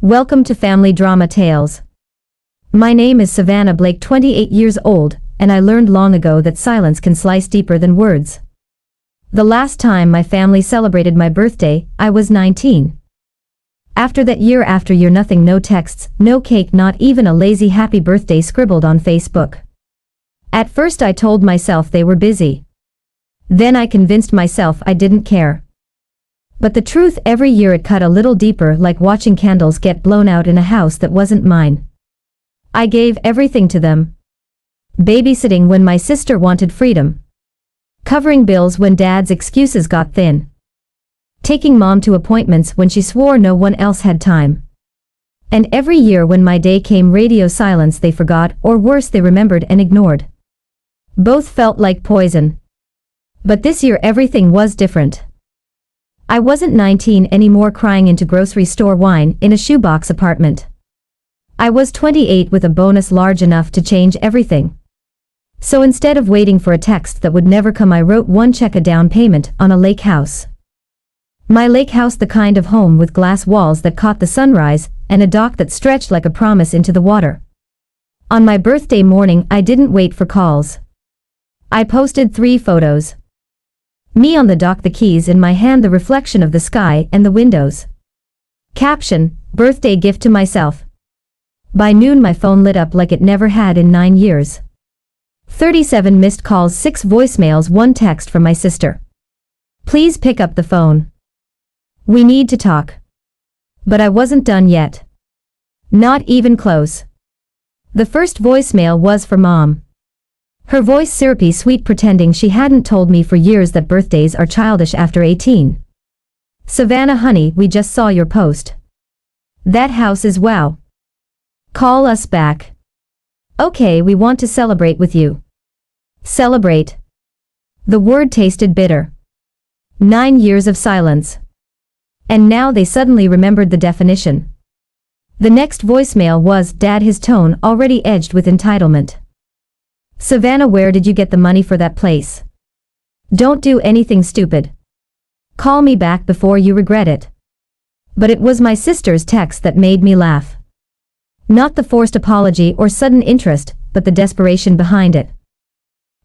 Welcome to Family Drama Tales. My name is Savannah Blake, 28 years old, and I learned long ago that silence can slice deeper than words. The last time my family celebrated my birthday, I was 19. After that, year after year, nothing, no texts, no cake, not even a lazy happy birthday scribbled on Facebook. At first I told myself they were busy. Then I convinced myself I didn't care. But the truth, every year it cut a little deeper, like watching candles get blown out in a house that wasn't mine. I gave everything to them. Babysitting when my sister wanted freedom. Covering bills when dad's excuses got thin. Taking mom to appointments when she swore no one else had time. And every year when my day came, radio silence they forgot, or worse, they remembered and ignored. Both felt like poison. But this year everything was different. I wasn't 19 anymore, crying into grocery store wine in a shoebox apartment. I was 28 with a bonus large enough to change everything. So instead of waiting for a text that would never come, I wrote one check, a down payment on a lake house. My lake house, the kind of home with glass walls that caught the sunrise and a dock that stretched like a promise into the water. On my birthday morning, I didn't wait for calls. I posted 3 photos. Me on the dock, the keys in my hand, the reflection of the sky and the windows. Caption: birthday gift to myself. By noon my phone lit up like it never had in 9 years. 37 missed calls, 6 voicemails, 1 text from my sister. Please pick up the phone. We need to talk. But I wasn't done yet. Not even close. The first voicemail was for Mom. Her voice syrupy sweet, pretending she hadn't told me for years that birthdays are childish after 18. Savannah honey, we just saw your post. That house is wow. Call us back. Okay, we want to celebrate with you. Celebrate. The word tasted bitter. 9 years of silence. And now they suddenly remembered the definition. The next voicemail was Dad, his tone already edged with entitlement. Savannah, where did you get the money for that place? Don't do anything stupid. Call me back before you regret it. But it was my sister's text that made me laugh. Not the forced apology or sudden interest, but the desperation behind it.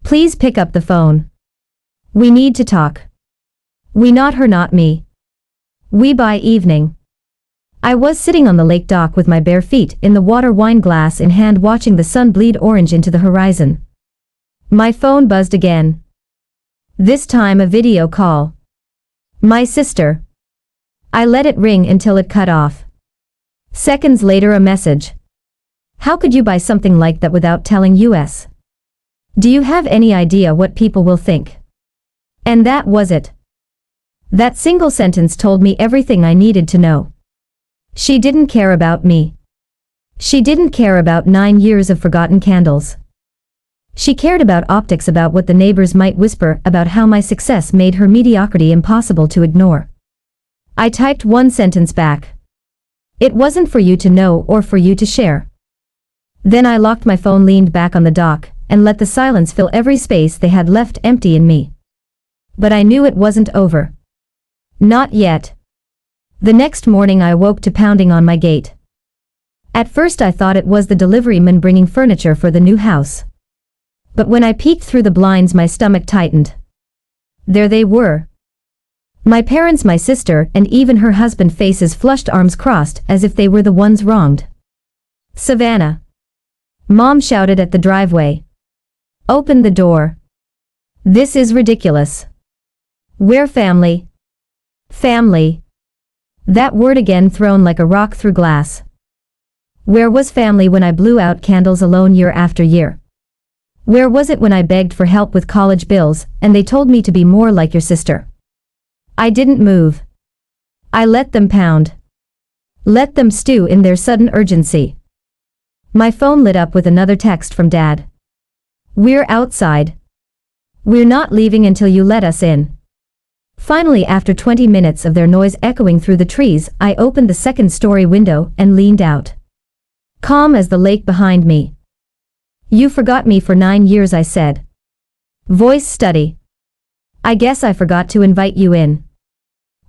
Please pick up the phone. We need to talk. We, not her, not me. We, by evening. I was sitting on the lake dock with my bare feet in the water, wine glass in hand, watching the sun bleed orange into the horizon. My phone buzzed again. This time a video call. My sister. I let it ring until it cut off. Seconds later, a message. How could you buy something like that without telling us? Do you have any idea what people will think? And that was it. That single sentence told me everything I needed to know. She didn't care about me. She didn't care about 9 years of forgotten candles. She cared about optics, about what the neighbors might whisper, about how my success made her mediocrity impossible to ignore. I typed one sentence back. It wasn't for you to know or for you to share. Then I locked my phone, leaned back on the dock, and let the silence fill every space they had left empty in me. But I knew it wasn't over. Not yet. The next morning I woke to pounding on my gate. At first I thought it was the deliveryman bringing furniture for the new house. But when I peeked through the blinds, my stomach tightened. There they were. My parents, my sister, and even her husband, faces flushed, arms crossed, as if they were the ones wronged. Savannah. Mom shouted at the driveway. Open the door. This is ridiculous. We're family. Family. That word again, thrown like a rock through glass. Where was family when I blew out candles alone year after year? Where was it when I begged for help with college bills, and they told me to be more like your sister? I didn't move. I let them pound. Let them stew in their sudden urgency. My phone lit up with another text from Dad. We're outside. We're not leaving until you let us in. Finally, after 20 minutes of their noise echoing through the trees, I opened the second-story window and leaned out. Calm as the lake behind me. You forgot me for 9 years, I said. Voice steady. I guess I forgot to invite you in.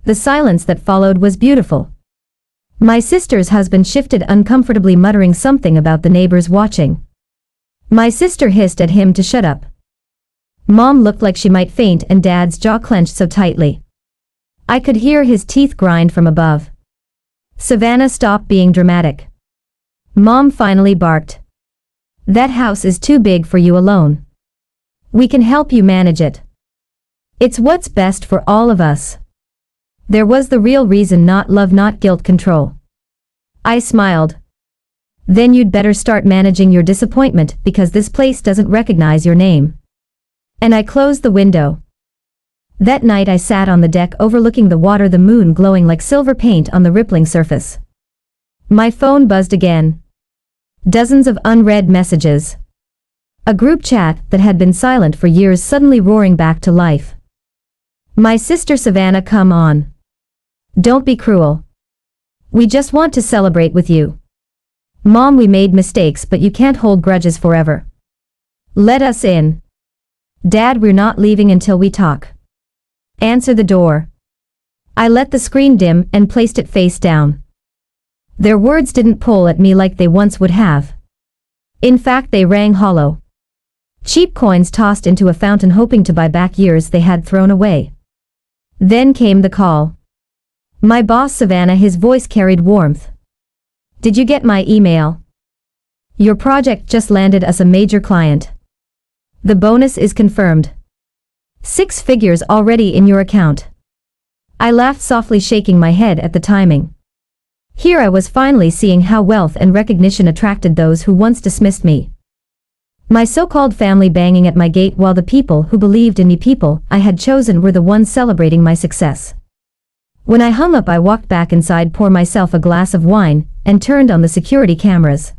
The silence that followed was beautiful. My sister's husband shifted uncomfortably, muttering something about the neighbors watching. My sister hissed at him to shut up. Mom looked like she might faint and Dad's jaw clenched so tightly. I could hear his teeth grind from above. Savannah, stop being dramatic. Mom finally barked. That house is too big for you alone. We can help you manage it. It's what's best for all of us. There was the real reason, not love, not guilt, control. I smiled. Then you'd better start managing your disappointment, because this place doesn't recognize your name. And I closed the window. That night I sat on the deck overlooking the water, the moon glowing like silver paint on the rippling surface. My phone buzzed again. Dozens of unread messages. A group chat that had been silent for years suddenly roaring back to life. My sister, Savannah, come on. Don't be cruel. We just want to celebrate with you. Mom, we made mistakes, but you can't hold grudges forever. Let us in. Dad, we're not leaving until we talk. Answer the door. I let the screen dim and placed it face down. Their words didn't pull at me like they once would have. In fact, they rang hollow. Cheap coins tossed into a fountain, hoping to buy back years they had thrown away. Then came the call. My boss, Savannah, his voice carried warmth. Did you get my email? Your project just landed us a major client. The bonus is confirmed. 6 figures already in your account. I laughed softly, shaking my head at the timing. Here I was finally seeing how wealth and recognition attracted those who once dismissed me. My so-called family banging at my gate, while the people who believed in me, people I had chosen, were the ones celebrating my success. When I hung up, I walked back inside, poured myself a glass of wine, and turned on the security cameras.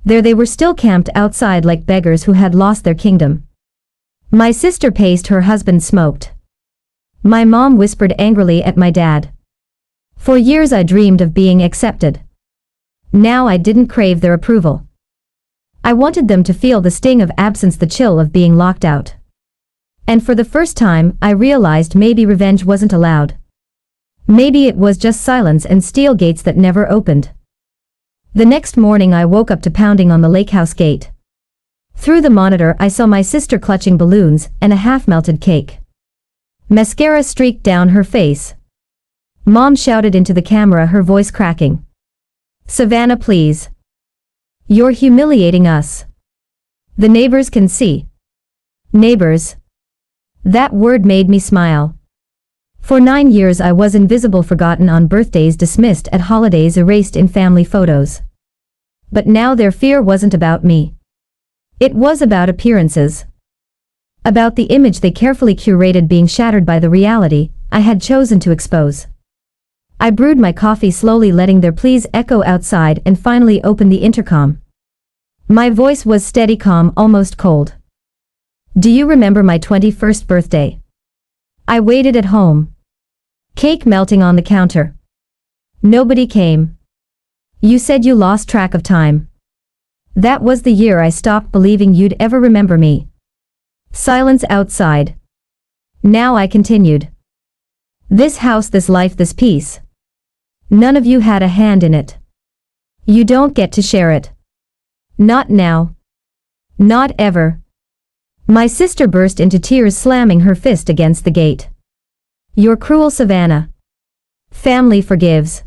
There they were, still camped outside like beggars who had lost their kingdom. My sister paced, her husband smoked. My mom whispered angrily at my dad. For years I dreamed of being accepted. Now I didn't crave their approval. I wanted them to feel the sting of absence, the chill of being locked out. And for the first time, I realized maybe revenge wasn't allowed. Maybe it was just silence and steel gates that never opened. The next morning I woke up to pounding on the lake house gate. Through the monitor I saw my sister clutching balloons and a half-melted cake. Mascara streaked down her face. Mom shouted into the camera, her voice cracking. Savannah, please. You're humiliating us. The neighbors can see. Neighbors. That word made me smile. For 9 years I was invisible, forgotten on birthdays, dismissed at holidays, erased in family photos. But now their fear wasn't about me. It was about appearances. About the image they carefully curated being shattered by the reality I had chosen to expose. I brewed my coffee slowly, letting their pleas echo outside, and finally opened the intercom. My voice was steady, calm, almost cold. Do you remember my 21st birthday? I waited at home. Cake melting on the counter. Nobody came. You said you lost track of time. That was the year I stopped believing you'd ever remember me. Silence outside. Now I continued. This house, this life, this peace. None of you had a hand in it. You don't get to share it. Not now. Not ever. My sister burst into tears, slamming her fist against the gate. You're cruel, Savannah. Family forgives.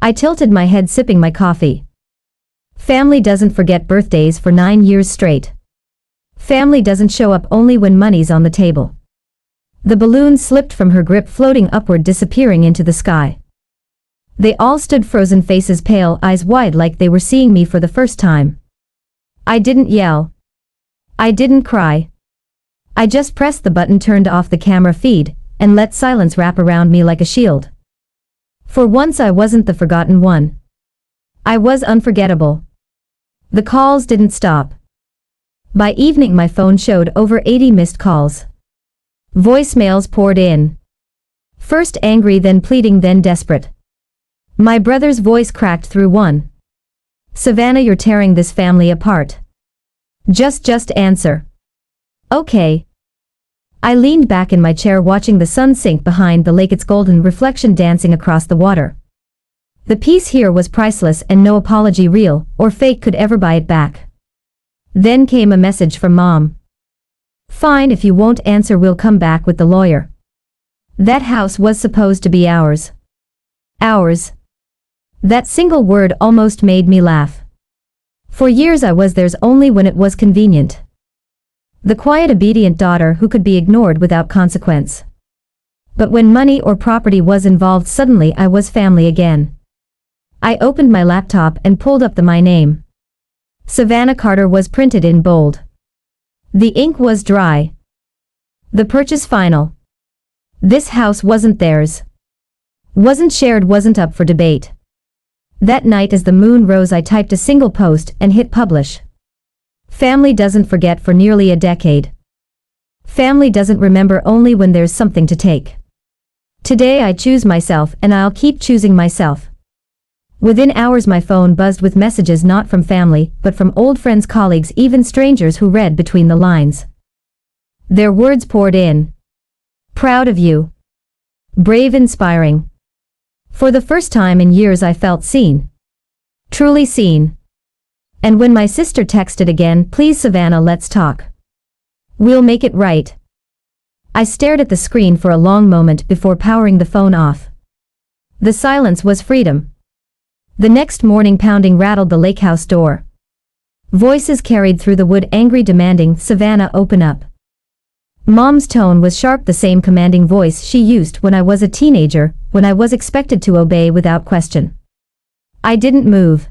I tilted my head, sipping my coffee. Family doesn't forget birthdays for 9 years straight. Family doesn't show up only when money's on the table. The balloon slipped from her grip, floating upward, disappearing into the sky. They all stood frozen, faces pale, eyes wide, like they were seeing me for the first time. I didn't yell. I didn't cry. I just pressed the button, turned off the camera feed, and let silence wrap around me like a shield. For once I wasn't the forgotten one. I was unforgettable. The calls didn't stop. By evening my phone showed over 80 missed calls. Voicemails poured in. First angry, then pleading, then desperate. My brother's voice cracked through one. Savannah, you're tearing this family apart. Just answer. Okay. I leaned back in my chair, watching the sun sink behind the lake, its golden reflection dancing across the water. The peace here was priceless and no apology, real or fake, could ever buy it back. Then came a message from Mom. Fine, if you won't answer, we'll come back with the lawyer. That house was supposed to be ours. Ours. That single word almost made me laugh. For years I was theirs only when it was convenient. The quiet, obedient daughter who could be ignored without consequence. But when money or property was involved, suddenly I was family again. I opened my laptop and pulled up my name. Savannah Carter was printed in bold. The ink was dry. The purchase final. This house wasn't theirs. Wasn't shared, wasn't up for debate. That night as the moon rose, I typed a single post and hit publish. Family doesn't forget for nearly a decade. Family doesn't remember only when there's something to take. Today I choose myself and I'll keep choosing myself. Within hours my phone buzzed with messages, not from family, but from old friends, colleagues, even strangers who read between the lines. Their words poured in. Proud of you. Brave, inspiring. For the first time in years I felt seen. Truly seen. And when my sister texted again, please Savannah, let's talk. We'll make it right. I stared at the screen for a long moment before powering the phone off. The silence was freedom. The next morning, pounding rattled the lake house door. Voices carried through the wood, angry, demanding, Savannah, open up. Mom's tone was sharp, the same commanding voice she used when I was a teenager, when I was expected to obey without question. I didn't move.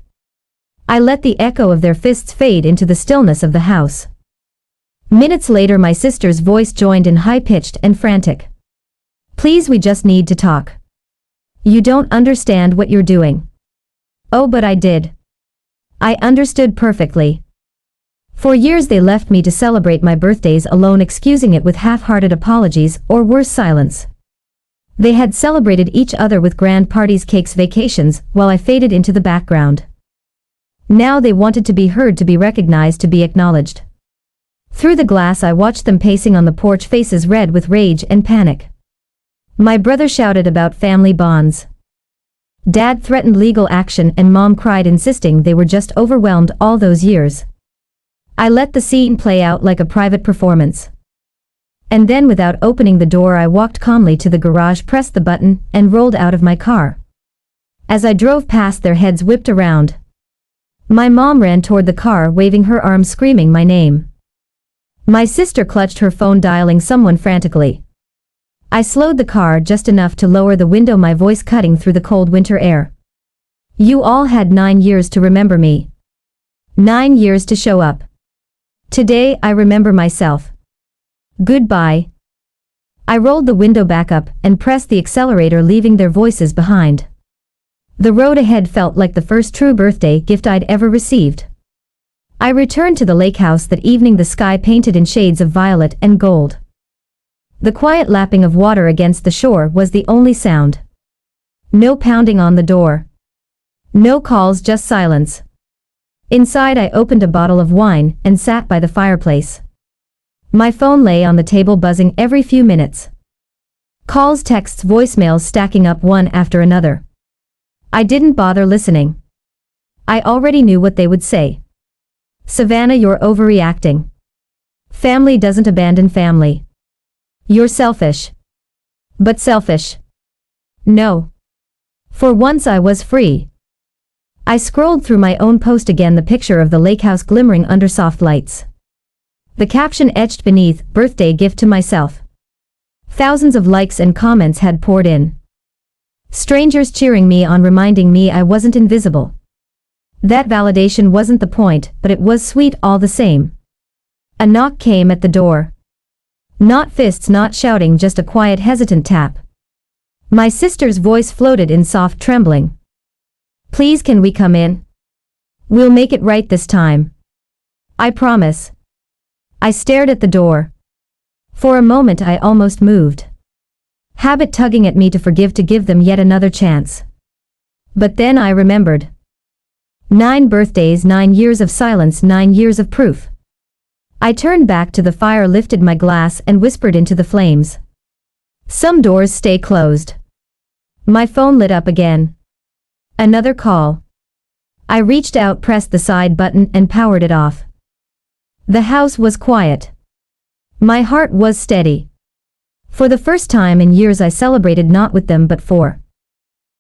I let the echo of their fists fade into the stillness of the house. Minutes later my sister's voice joined in, high-pitched and frantic. Please, we just need to talk. You don't understand what you're doing. Oh, but I did. I understood perfectly. For years they left me to celebrate my birthdays alone, excusing it with half-hearted apologies or worse, silence. They had celebrated each other with grand parties, cakes, vacations, while I faded into the background. Now they wanted to be heard, to be recognized, to be acknowledged. Through the glass I watched them pacing on the porch, faces red with rage and panic. My brother shouted about family bonds. Dad threatened legal action and Mom cried, insisting they were just overwhelmed all those years. I let the scene play out like a private performance. And then, without opening the door, I walked calmly to the garage, pressed the button, and rolled out of my car. As I drove past, their heads whipped around. My mom ran toward the car, waving her arms, screaming my name. My sister clutched her phone, dialing someone frantically. I slowed the car just enough to lower the window, my voice cutting through the cold winter air. You all had 9 years to remember me. 9 years to show up. Today I remember myself. Goodbye. I rolled the window back up and pressed the accelerator, leaving their voices behind. The road ahead felt like the first true birthday gift I'd ever received. I returned to the lake house that evening, the sky painted in shades of violet and gold. The quiet lapping of water against the shore was the only sound. No pounding on the door. No calls, just silence. Inside I opened a bottle of wine and sat by the fireplace. My phone lay on the table, buzzing every few minutes. Calls, texts, voicemails stacking up one after another. I didn't bother listening. I already knew what they would say. Savannah, you're overreacting. Family doesn't abandon family. You're selfish. But selfish. No. For once I was free. I scrolled through my own post again, the picture of the lake house glimmering under soft lights. The caption etched beneath, birthday gift to myself. Thousands of likes and comments had poured in. Strangers cheering me on, reminding me I wasn't invisible. That validation wasn't the point, but it was sweet all the same. A knock came at the door. Not fists, not shouting, just a quiet, hesitant tap. My sister's voice floated in, soft trembling. Please, can we come in? We'll make it right this time. I promise. I stared at the door. For a moment I almost moved. Habit tugging at me to forgive, to give them yet another chance. But then I remembered. 9 birthdays, 9 years of silence, 9 years of proof. I turned back to the fire, lifted my glass and whispered into the flames. Some doors stay closed. My phone lit up again. Another call. I reached out, pressed the side button and powered it off. The house was quiet. My heart was steady. For the first time in years I celebrated not with them but for